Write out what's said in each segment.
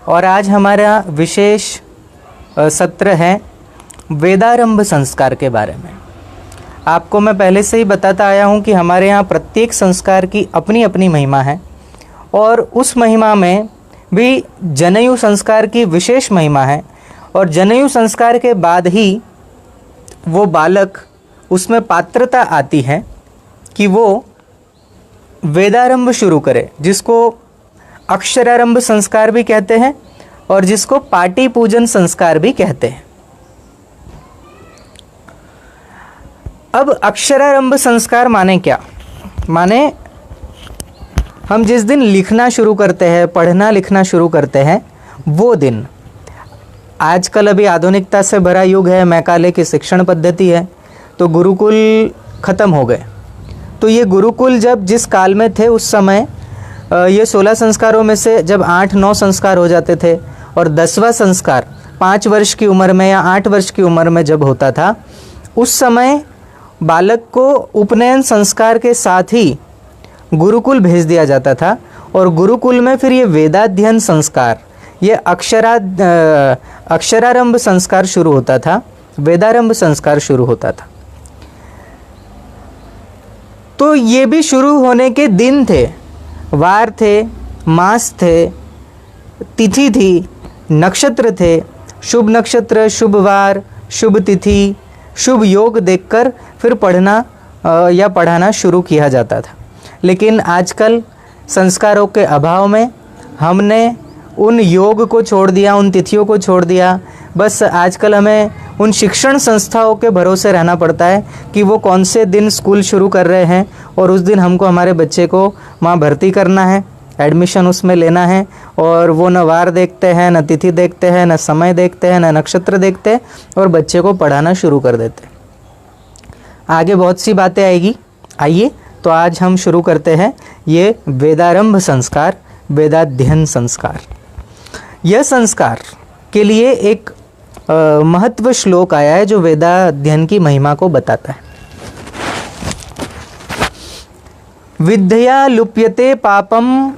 और आज हमारा विशेष सत्र है वेदारंभ संस्कार के बारे में। आपको मैं पहले से ही बताता आया हूँ कि हमारे यहाँ प्रत्येक संस्कार की अपनी अपनी महिमा है और उस महिमा में भी जनेयु संस्कार की विशेष महिमा है। और जनेयु संस्कार के बाद ही वो बालक, उसमें पात्रता आती है कि वो वेदारंभ शुरू करे, जिसको अक्षरारंभ संस्कार भी कहते हैं और जिसको पाटी पूजन संस्कार भी कहते हैं। अब अक्षरारंभ संस्कार माने क्या? माने हम जिस दिन लिखना शुरू करते हैं, पढ़ना लिखना शुरू करते हैं, वो दिन। आजकल अभी आधुनिकता से भरा युग है, मैकाले की शिक्षण पद्धति है, तो गुरुकुल ख़त्म हो गए। तो ये गुरुकुल जब जिस काल में थे उस समय ये 16 संस्कारों में से जब 8-9 संस्कार हो जाते थे और 10वां संस्कार 5 वर्ष की उम्र में या 8 वर्ष की उम्र में जब होता था, उस समय बालक को उपनयन संस्कार के साथ ही गुरुकुल भेज दिया जाता था। और गुरुकुल में फिर ये वेदाध्ययन संस्कार, ये अक्षरारंभ संस्कार शुरू होता था, वेदारंभ संस्कार शुरू होता था। तो ये भी शुरू होने के दिन थे, वार थे, मास थे, तिथि थी, नक्षत्र थे, शुभ नक्षत्र, शुभ वार, शुभ तिथि, शुभ योग देखकर फिर पढ़ना या पढ़ाना शुरू किया जाता था। लेकिन आजकल संस्कारों के अभाव में हमने उन योग को छोड़ दिया, उन तिथियों को छोड़ दिया। बस आजकल हमें उन शिक्षण संस्थाओं के भरोसे रहना पड़ता है कि वो कौन से दिन स्कूल शुरू कर रहे हैं और उस दिन हमको हमारे बच्चे को वहाँ भर्ती करना है, एडमिशन उसमें लेना है। और वो न वार देखते हैं, न तिथि देखते हैं, न समय देखते हैं, न नक्षत्र देखते हैं और बच्चे को पढ़ाना शुरू कर देते हैं। आगे बहुत सी बातें आएगी। आइए तो आज हम शुरू करते हैं ये वेदारंभ संस्कार, वेदाध्ययन संस्कार। यह संस्कार के लिए एक महत्व श्लोक आया है जो वेदाध्ययन की महिमा को बताता है। विद्या लुप्यते पापम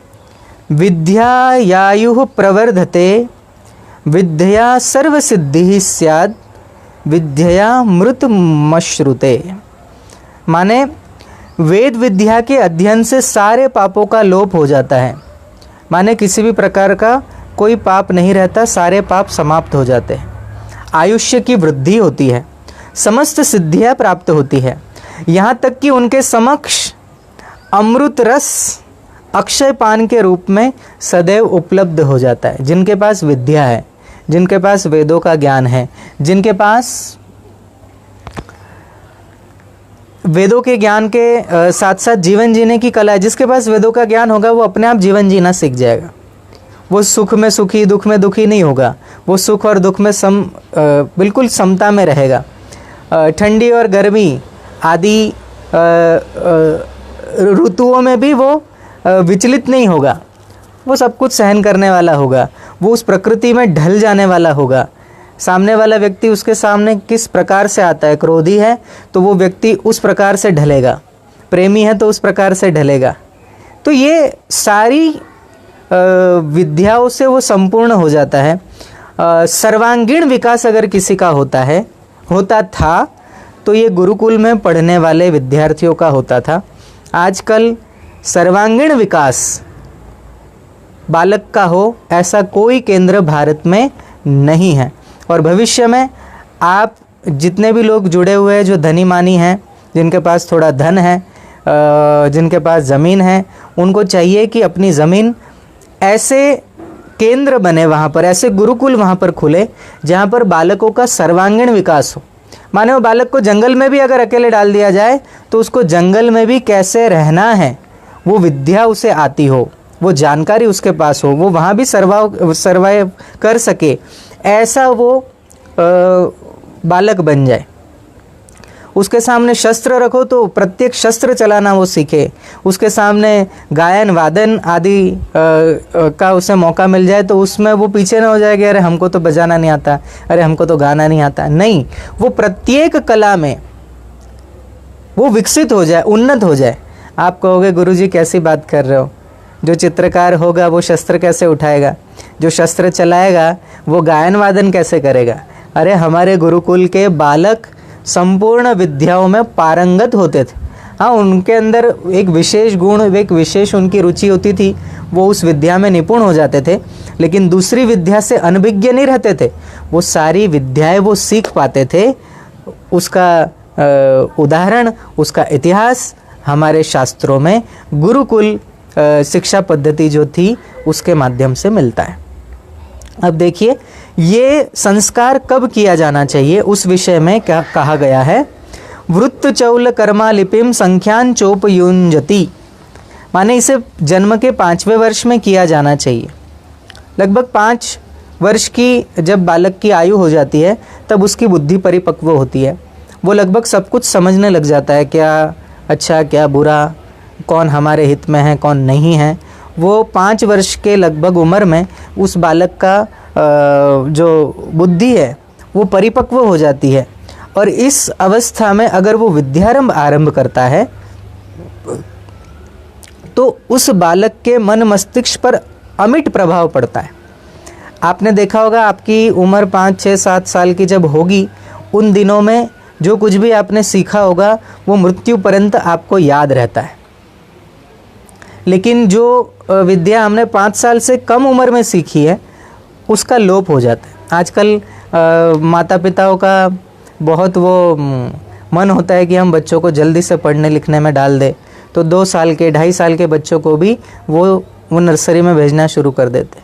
विद्यायायुः प्रवर्धते विद्या सर्वसिद्धिः स्यात् विद्या मृतमश्नुते। माने वेद विद्या के अध्ययन से सारे पापों का लोप हो जाता है। माने किसी भी प्रकार का कोई पाप नहीं रहता, सारे पाप समाप्त हो जाते हैं। आयुष्य की वृद्धि होती है, समस्त सिद्धियां प्राप्त होती है, यहाँ तक कि उनके समक्ष अमृत रस अक्षय पान के रूप में सदैव उपलब्ध हो जाता है। जिनके पास विद्या है, जिनके पास वेदों का ज्ञान है, जिनके पास वेदों के ज्ञान के साथ साथ जीवन जीने की कला है, जिसके पास वेदों का ज्ञान होगा वो अपने आप जीवन जीना सीख जाएगा। वो सुख में सुखी, दुख में दुखी नहीं होगा। वो सुख और दुख में बिल्कुल समता में रहेगा। ठंडी और गर्मी आदि ऋतुओं में भी वो विचलित नहीं होगा। वो सब कुछ सहन करने वाला होगा। वो उस प्रकृति में ढल जाने वाला होगा। सामने वाला व्यक्ति उसके सामने किस प्रकार से आता है, क्रोधी है तो वो व्यक्ति उस प्रकार से ढलेगा, प्रेमी है तो उस प्रकार से ढलेगा। तो ये सारी विद्याओं से वो संपूर्ण हो जाता है। सर्वांगीण विकास अगर किसी का होता था तो ये गुरुकुल में पढ़ने वाले विद्यार्थियों का होता था। आजकल सर्वांगीण विकास बालक का हो ऐसा कोई केंद्र भारत में नहीं है। और भविष्य में आप जितने भी लोग जुड़े हुए हैं, जो धनी मानी हैं, जिनके पास थोड़ा धन है, जिनके पास ज़मीन है, उनको चाहिए कि अपनी ज़मीन ऐसे केंद्र बने, वहाँ पर ऐसे गुरुकुल वहाँ पर खुले जहाँ पर बालकों का सर्वांगीण विकास हो। माने वो बालक को जंगल में भी अगर अकेले डाल दिया जाए तो उसको जंगल में भी कैसे रहना है वो विद्या उसे आती हो, वो जानकारी उसके पास हो, वो वहाँ भी सर्वाइव कर सके, ऐसा वो बालक बन जाए। उसके सामने शस्त्र रखो तो प्रत्येक शस्त्र चलाना वो सीखे। उसके सामने गायन वादन आदि का उसे मौका मिल जाए तो उसमें वो पीछे ना हो जाएगा, अरे हमको तो बजाना नहीं आता, अरे हमको तो गाना नहीं आता। नहीं, वो प्रत्येक कला में वो विकसित हो जाए, उन्नत हो जाए। आप कहोगे गुरुजी कैसी बात कर रहे हो, जो चित्रकार होगा वो शस्त्र कैसे उठाएगा? जो शस्त्र चलाएगा वो गायन वादन कैसे करेगा? अरे हमारे गुरुकुल के बालक संपूर्ण विद्याओं में पारंगत होते थे। हाँ, उनके अंदर एक विशेष गुण, एक विशेष उनकी रुचि होती थी, वो उस विद्या में निपुण हो जाते थे, लेकिन दूसरी विद्या से अनभिज्ञ नहीं रहते थे। वो सारी विद्याएं वो सीख पाते थे। उसका उदाहरण, उसका इतिहास हमारे शास्त्रों में गुरुकुल शिक्षा पद्धति जो थी उसके माध्यम से मिलता है। अब देखिए, ये संस्कार कब किया जाना चाहिए उस विषय में क्या कहा गया है। वृत्त चौल कर्मा लिपिम संख्यान चोपयुंजति, माने इसे जन्म के 5वें वर्ष में किया जाना चाहिए। लगभग 5 वर्ष की जब बालक की आयु हो जाती है तब उसकी बुद्धि परिपक्व होती है। वो लगभग सब कुछ समझने लग जाता है, क्या अच्छा क्या बुरा, कौन हमारे हित में है कौन नहीं है। वो 5 वर्ष के लगभग उम्र में उस बालक का जो बुद्धि है वो परिपक्व हो जाती है, और इस अवस्था में अगर वो विद्यारंभ आरंभ करता है तो उस बालक के मन मस्तिष्क पर अमिट प्रभाव पड़ता है। आपने देखा होगा, आपकी उम्र 5, 6, 7 साल की जब होगी, उन दिनों में जो कुछ भी आपने सीखा होगा वो मृत्यु पर्यंत आपको याद रहता है। लेकिन जो विद्या हमने 5 साल से कम उम्र में सीखी है उसका लोप हो जाता है। आजकल माता पिताओं का बहुत वो मन होता है कि हम बच्चों को जल्दी से पढ़ने लिखने में डाल दें, तो 2 साल के 2.5 साल के बच्चों को भी वो नर्सरी में भेजना शुरू कर देते।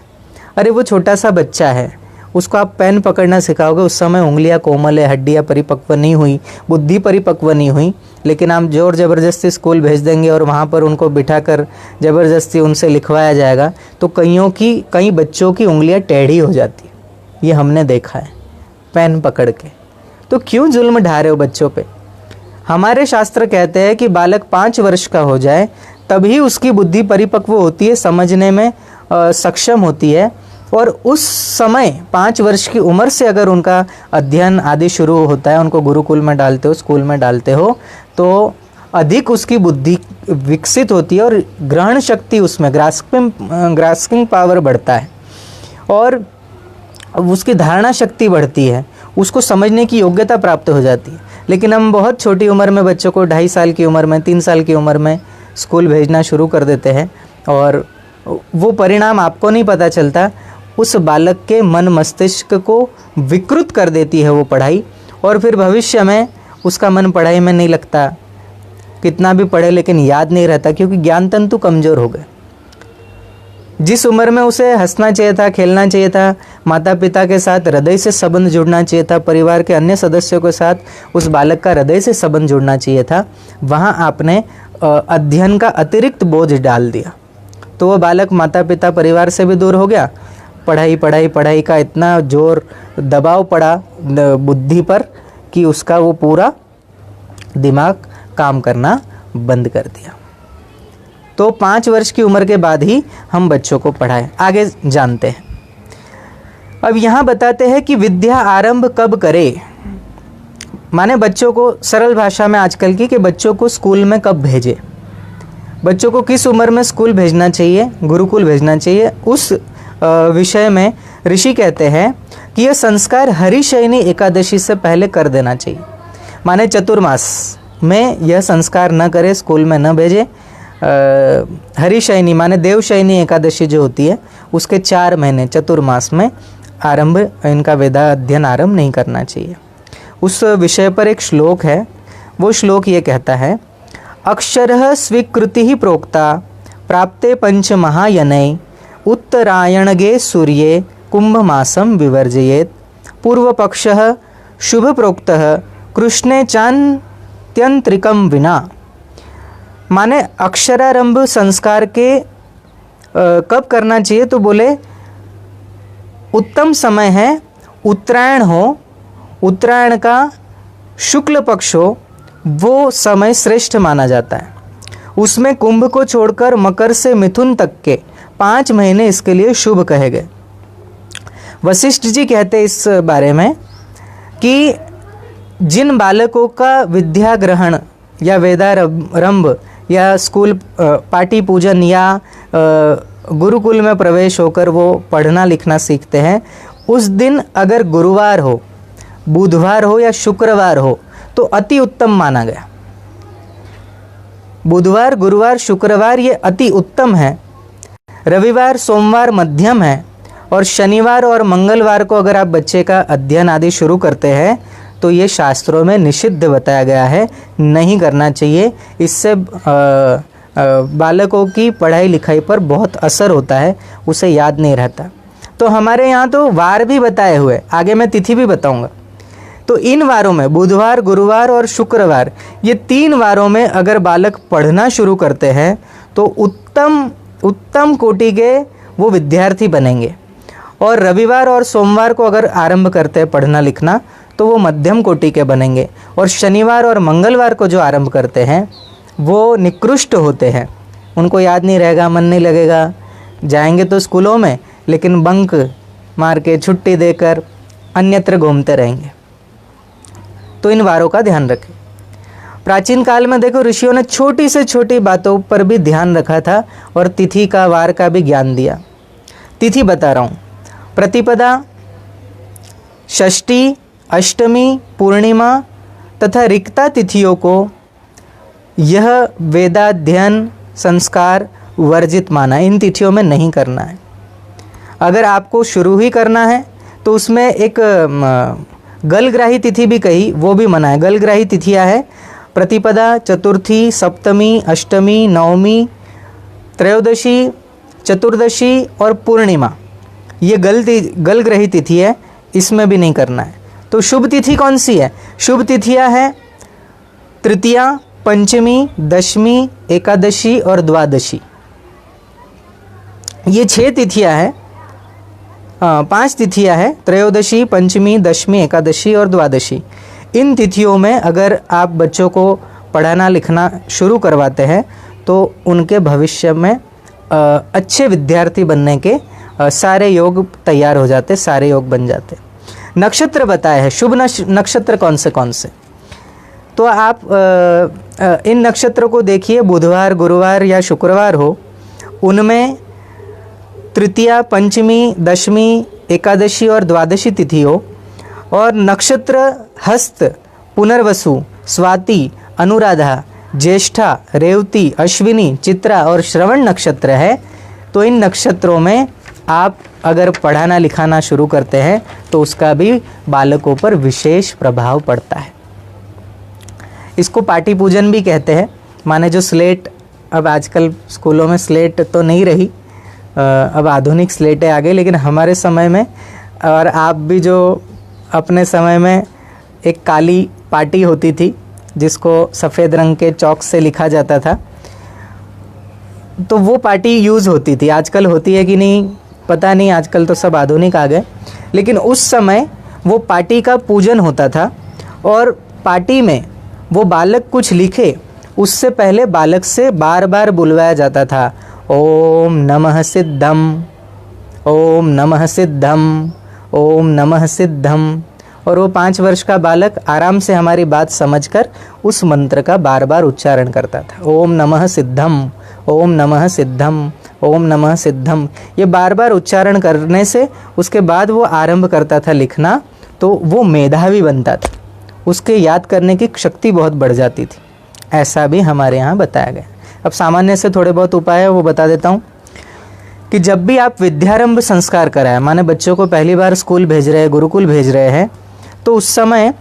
अरे वो छोटा सा बच्चा है, उसको आप पेन पकड़ना सिखाओगे, उस समय उंगलियां कोमल है, हड्डियां परिपक्व नहीं हुई, बुद्धि परिपक्व नहीं हुई, लेकिन आप जोर ज़बरदस्ती स्कूल भेज देंगे और वहाँ पर उनको बिठाकर ज़बरदस्ती उनसे लिखवाया जाएगा तो कई बच्चों की उंगलियां टेढ़ी हो जाती है। ये हमने देखा है पेन पकड़ के। तो क्यों जुल्म ढा रहे हो बच्चों पे? हमारे शास्त्र कहते हैं कि बालक 5 वर्ष का हो जाए तभी उसकी बुद्धि परिपक्व होती है, समझने में सक्षम होती है, और उस समय 5 वर्ष की उम्र से अगर उनका अध्ययन आदि शुरू होता है, उनको गुरुकुल में डालते हो, स्कूल में डालते हो, तो अधिक उसकी बुद्धि विकसित होती है और ग्रहण शक्ति, उसमें ग्रास्पिंग पावर बढ़ता है और उसकी धारणा शक्ति बढ़ती है, उसको समझने की योग्यता प्राप्त हो जाती है। लेकिन हम बहुत छोटी उम्र में बच्चों को 2.5 साल की उम्र में, 3 साल की उम्र में स्कूल भेजना शुरू कर देते हैं, और वो परिणाम आपको नहीं पता चलता, उस बालक के मन मस्तिष्क को विकृत कर देती है वो पढ़ाई, और फिर भविष्य में उसका मन पढ़ाई में नहीं लगता, कितना भी पढ़े लेकिन याद नहीं रहता, क्योंकि ज्ञान तंतु कमज़ोर हो गए। जिस उम्र में उसे हंसना चाहिए था, खेलना चाहिए था, माता पिता के साथ हृदय से संबंध जुड़ना चाहिए था, परिवार के अन्य सदस्यों के साथ उस बालक का हृदय से संबंध जुड़ना चाहिए था, वहाँ आपने अध्ययन का अतिरिक्त बोझ डाल दिया, तो वो बालक माता पिता परिवार से भी दूर हो गया। पढ़ाई का इतना जोर दबाव पड़ा बुद्धि पर कि उसका वो पूरा दिमाग काम करना बंद कर दिया। तो 5 वर्ष की उम्र के बाद ही हम बच्चों को पढ़ाएं। आगे जानते हैं। अब यहाँ बताते हैं कि विद्या आरंभ कब करें, माने बच्चों को सरल भाषा में आजकल की, कि बच्चों को स्कूल में कब भेजें, बच्चों को किस उम्र में स्कूल भेजना चाहिए, गुरुकुल भेजना चाहिए, उस विषय में ऋषि कहते हैं कि यह संस्कार हरिशयनी एकादशी से पहले कर देना चाहिए। माने चतुर्मास में यह संस्कार न करे, स्कूल में न भेजे। हरिशयनी माने देवशयनी एकादशी जो होती है उसके 4 महीने चतुर्मास में आरंभ इनका वेदा अध्ययन आरंभ नहीं करना चाहिए। उस विषय पर एक श्लोक है, वो श्लोक ये कहता है, अक्षरः स्वीकृति ही प्रोक्ता प्राप्ते पंच महायनय उत्तरायणगे सूर्ये कुंभमासं विवर्जयेत् पूर्वपक्षः शुभ प्रोक्तः कृष्णे चान्त्यंत्रिकं विना। माने अक्षरारंभ संस्कार के कब करना चाहिए, तो बोले उत्तम समय है उत्तरायण हो, उत्तरायण का शुक्ल पक्ष हो, वो समय श्रेष्ठ माना जाता है। उसमें कुंभ को छोड़कर मकर से मिथुन तक के 5 महीने इसके लिए शुभ कहे गए। वशिष्ठ जी कहते इस बारे में कि जिन बालकों का विद्या ग्रहण या वेदारंभ या स्कूल पाठी पूजन या गुरुकुल में प्रवेश होकर वो पढ़ना लिखना सीखते हैं, उस दिन अगर गुरुवार हो, बुधवार हो या शुक्रवार हो तो अति उत्तम माना गया। बुधवार, गुरुवार, शुक्रवार ये अति उत्तम है। रविवार, सोमवार मध्यम है। और शनिवार और मंगलवार को अगर आप बच्चे का अध्ययन आदि शुरू करते हैं तो ये शास्त्रों में निषिद्ध बताया गया है, नहीं करना चाहिए। इससे बालकों की पढ़ाई लिखाई पर बहुत असर होता है, उसे याद नहीं रहता। तो हमारे यहाँ तो वार भी बताए हुए, आगे मैं तिथि भी बताऊँगा। तो इन वारों में बुधवार, गुरुवार और शुक्रवार, ये 3 वारों में अगर बालक पढ़ना शुरू करते हैं तो उत्तम कोटि के वो विद्यार्थी बनेंगे। और रविवार और सोमवार को अगर आरंभ करते हैं पढ़ना लिखना तो वो मध्यम कोटि के बनेंगे। और शनिवार और मंगलवार को जो आरंभ करते हैं वो निकृष्ट होते हैं, उनको याद नहीं रहेगा, मन नहीं लगेगा, जाएंगे तो स्कूलों में लेकिन बंक मार के छुट्टी देकर अन्यत्र घूमते रहेंगे। तो इन वारों का ध्यान रखें। प्राचीन काल में देखो ऋषियों ने छोटी से छोटी बातों पर भी ध्यान रखा था और तिथि का, वार का भी ज्ञान दिया। तिथि बता रहा हूँ, प्रतिपदा, षष्ठी, अष्टमी, पूर्णिमा तथा रिक्ता तिथियों को यह वेदाध्ययन संस्कार वर्जित माना है, इन तिथियों में नहीं करना है। अगर आपको शुरू ही करना है तो उसमें एक गलग्राही तिथि भी कही, वो भी मना है। गलग्राही तिथियाँ है प्रतिपदा, चतुर्थी, सप्तमी, अष्टमी, नवमी, त्रयोदशी, चतुर्दशी और पूर्णिमा, ये गलग्रही तिथि है, इसमें भी नहीं करना है। तो शुभ तिथि कौन सी है? शुभ तिथियाँ है तृतीया, पंचमी, दशमी, एकादशी और द्वादशी, ये 6 तिथियाँ हैं। 5 तिथियाँ हैं, त्रयोदशी, पंचमी, दशमी, एकादशी और द्वादशी। इन तिथियों में अगर आप बच्चों को पढ़ाना लिखना शुरू करवाते हैं तो उनके भविष्य में अच्छे विद्यार्थी बनने के सारे योग तैयार हो जाते, सारे योग बन जाते। नक्षत्र बताए हैं, शुभ नक्षत्र कौन से। तो आप इन नक्षत्रों को देखिए, बुधवार, गुरुवार या शुक्रवार हो, उनमें तृतीया, पंचमी, दशमी, एकादशी और द्वादशी तिथि हो। और नक्षत्र हस्त, पुनर्वसु, स्वाति, अनुराधा, ज्येष्ठा, रेवती, अश्विनी, चित्रा और श्रवण नक्षत्र है। तो इन नक्षत्रों में आप अगर पढ़ाना लिखाना शुरू करते हैं तो उसका भी बालकों पर विशेष प्रभाव पड़ता है। इसको पाटी पूजन भी कहते हैं। माने जो स्लेट, अब आजकल स्कूलों में स्लेट तो नहीं रही, अब आधुनिक स्लेटें आ गई, लेकिन हमारे समय में और आप भी जो अपने समय में एक काली पाटी होती थी जिसको सफ़ेद रंग के चौक से लिखा जाता था, तो वो पाटी यूज़ होती थी। आजकल होती है कि नहीं पता नहीं, आजकल तो सब आधुनिक आ गए, लेकिन उस समय वो पाटी का पूजन होता था। और पाटी में वो बालक कुछ लिखे उससे पहले बालक से बार बार बुलवाया जाता था, ओम नमः सिद्धम, ओम नमः सिद्धम, ओम नमः सिद्धम। और वो 5 वर्ष का बालक आराम से हमारी बात समझकर उस मंत्र का बार बार उच्चारण करता था, ओम नमः सिद्धम, ओम नमः सिद्धम, ओम नमः सिद्धम। ये बार बार उच्चारण करने से उसके बाद वो आरंभ करता था लिखना, तो वो मेधावी बनता था, उसके याद करने की शक्ति बहुत बढ़ जाती थी। ऐसा भी हमारे यहाँ बताया गया। अब सामान्य से थोड़े बहुत उपाय है वो बता देता हूँ कि जब भी आप विद्यारंभ संस्कार कराएं, माने बच्चों को पहली बार स्कूल भेज रहे हैं, गुरुकुल भेज रहे हैं, तो उस समय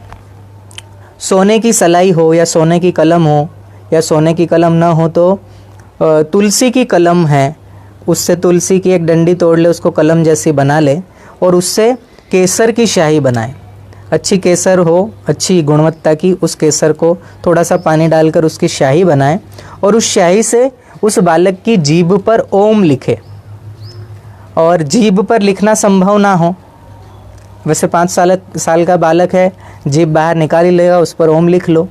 सोने की सलाई हो या सोने की कलम हो, या सोने की कलम ना हो तो तुलसी की कलम है, उससे तुलसी की एक डंडी तोड़ ले, उसको कलम जैसी बना ले और उससे केसर की स्याही बनाए। अच्छी केसर हो, अच्छी गुणवत्ता की, उस केसर को थोड़ा सा पानी डालकर उसकी स्याही बनाए और उस स्याही से उस बालक की जीभ पर ओम लिखे। और जीभ पर लिखना संभव ना हो, वैसे 5 साल का बालक है, जीभ बाहर निकाल ही लेगा, उस पर ओम लिख लो।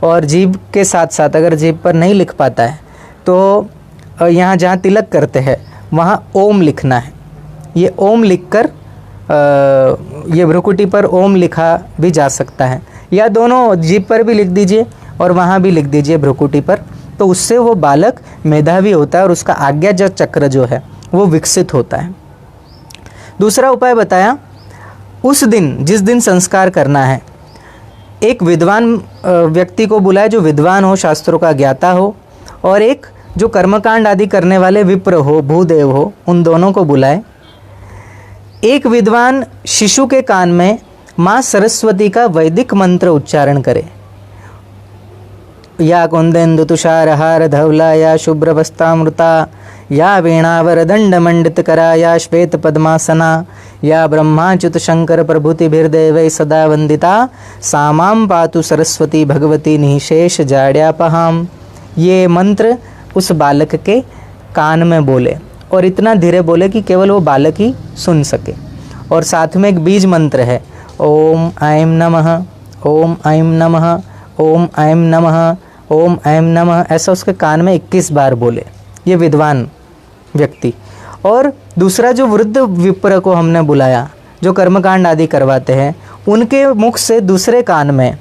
और जीभ के साथ साथ अगर जीभ पर नहीं लिख पाता है तो यहाँ जहाँ तिलक करते हैं वहाँ ओम लिखना है। ये ओम लिखकर ये भ्रुकुटी पर ओम लिखा भी जा सकता है, या दोनों जीभ पर भी लिख दीजिए और वहाँ भी लिख दीजिए भ्रुकुटी पर। तो उससे वो बालक मेधावी होता है और उसका आज्ञा जो चक्र जो है वो विकसित होता है। दूसरा उपाय बताया, उस दिन जिस दिन संस्कार करना है, एक विद्वान व्यक्ति को बुलाए जो विद्वान हो, शास्त्रों का ज्ञाता हो, और एक जो कर्मकांड आदि करने वाले विप्र हो, भूदेव हो, उन दोनों को बुलाए। एक विद्वान शिशु के कान में माँ सरस्वती का वैदिक मंत्र उच्चारण करे। या कुंदेन्दु तुषारहार धवला, या शुभ्रवस्तामृता, या वीणावरदंड मंडितकरा, या श्वेत पद्मासना, या ब्रह्माच्युत शंकर प्रभुतिभिर्देवै सदा वंदिता, सामां पातु सरस्वती भगवती निशेष जाड्यापहाम। ये मंत्र उस बालक के कान में बोले, और इतना धीरे बोले कि केवल वो बालक ही सुन सके। और साथ में एक बीज मंत्र है, ओम ऐं नमः, ओम ऐं नमः, ओम ऐं नमः, ओम ऐं नमः, ऐसा उसके कान में 21 बार बोले ये विद्वान व्यक्ति। और दूसरा जो वृद्ध विप्र को हमने बुलाया, जो कर्मकांड आदि करवाते हैं, उनके मुख से दूसरे कान में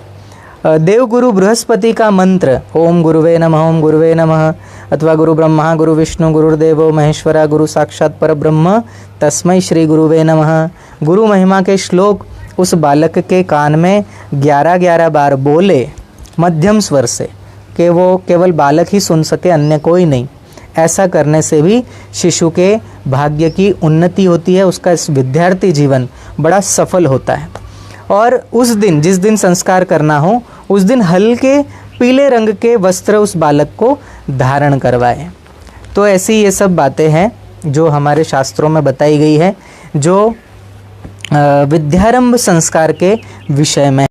देवगुरु बृहस्पति का मंत्र, ओम गुरुवे नमः, ओम गुरुवे नमः, अथवा गुरु ब्रह्मा गुरु विष्णु गुरुर्देवो महेश्वरा गुरु साक्षात परब्रह्म तस्मै श्री गुरुवे नमः, गुरु महिमा के श्लोक उस बालक के कान में 11-11 बार बोले मध्यम स्वर से, कि वो केवल बालक ही सुन सके, अन्य कोई नहीं। ऐसा करने से भी शिशु के भाग्य की उन्नति होती है, उसका विद्यार्थी जीवन बड़ा सफल होता है। और उस दिन जिस दिन संस्कार करना हो, उस दिन हल्के पीले रंग के वस्त्र उस बालक को धारण करवाएं। तो ऐसी ये सब बातें हैं जो हमारे शास्त्रों में बताई गई है, जो विद्यारंभ संस्कार के विषय में।